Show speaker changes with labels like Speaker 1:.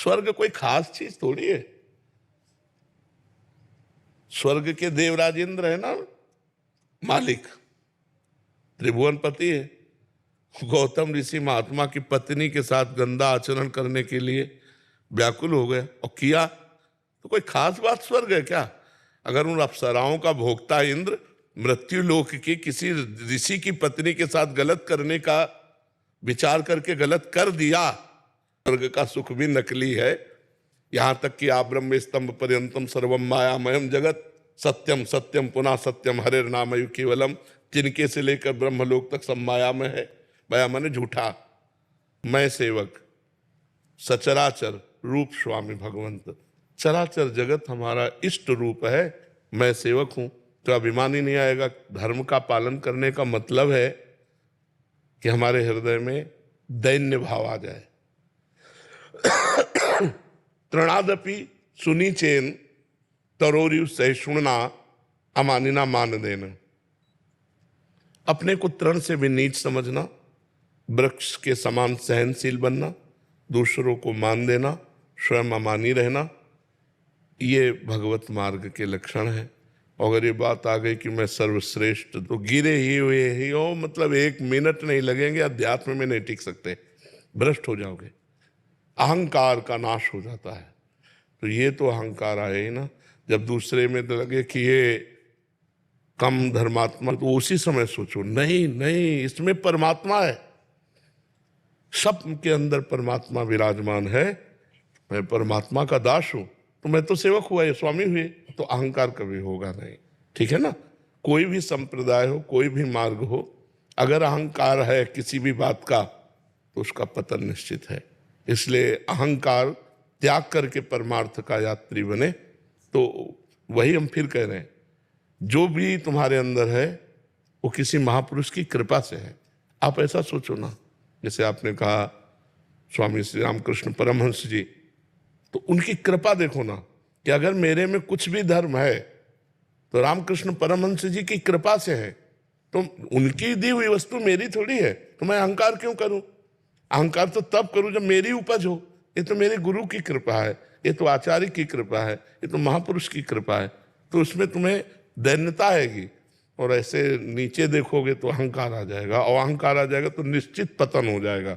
Speaker 1: स्वर्ग कोई खास चीज थोड़ी है। स्वर्ग के देवराज इंद्र है ना मालिक, त्रिभुवनपति है। गौतम ऋषि महात्मा की पत्नी के साथ गंदा आचरण करने के लिए व्याकुल हो गए और किया, तो कोई खास बात स्वर्ग है क्या? अगर उन अप्सराओं का भोक्ता इंद्र मृत्यु लोक की किसी ऋषि की पत्नी के साथ गलत करने का विचार करके गलत कर दिया, स्वर्ग का सुख भी नकली है। यहां तक कि आप ब्रह्म स्तंभ पर्यंतम सर्वम मायामयम जगत सत्यम सत्यम पुनः सत्यम हरे नाम केवलम, जिनके से लेकर ब्रह्मलोक तक सब मायामय है। माया माने झूठा। मैं सेवक, सचराचर रूप स्वामी भगवंत, चराचर जगत हमारा इष्ट रूप है, मैं सेवक हूं। तो अभिमान ही नहीं आएगा। धर्म का पालन करने का मतलब है कि हमारे हृदय में दैन्य भाव आ जाए। तृणादपि सुनी चेन तरोरियु सहिष्णुना अमानिना मान देना। अपने को तृण से भी नीच समझना, वृक्ष के समान सहनशील बनना, दूसरों को मान देना, स्वयं अमानी रहना, ये भगवत मार्ग के लक्षण है। अगर ये बात आ गई कि मैं सर्वश्रेष्ठ, तो गिरे ही हुए ही हो, मतलब एक मिनट नहीं लगेंगे, अध्यात्म में नहीं टिक सकते, भ्रष्ट हो जाओगे। अहंकार का नाश हो जाता है। तो ये तो अहंकार आए ही ना, जब दूसरे में तो लगे कि ये कम धर्मात्मा, तो उसी समय सोचो नहीं नहीं, इसमें परमात्मा है, सब के अंदर परमात्मा विराजमान है, मैं परमात्मा का दास हूं, तो मैं तो सेवक हुआ, ये स्वामी हुए, तो अहंकार कभी होगा नहीं। ठीक है ना? कोई भी संप्रदाय हो, कोई भी मार्ग हो, अगर अहंकार है किसी भी बात का, तो उसका पतन निश्चित है। इसलिए अहंकार त्याग करके परमार्थ का यात्री बने। तो वही हम फिर कह रहे हैं, जो भी तुम्हारे अंदर है वो किसी महापुरुष की कृपा से है। आप ऐसा सोचो ना, जैसे आपने कहा स्वामी श्री रामकृष्ण परमहंस जी, तो उनकी कृपा देखो ना, कि अगर मेरे में कुछ भी धर्म है तो रामकृष्ण परमहंस जी की कृपा से है। तो उनकी दी हुई वस्तु मेरी थोड़ी है, तो मैं अहंकार क्यों करूं? अहंकार तो तब करूं जब मेरी उपज हो। ये तो मेरे गुरु की कृपा है, ये तो आचार्य की कृपा है, ये तो महापुरुष की कृपा है। तो उसमें तुम्हें दैन्यता आएगी, और ऐसे नीचे देखोगे तो अहंकार आ जाएगा, और अहंकार आ जाएगा तो निश्चित पतन हो जाएगा।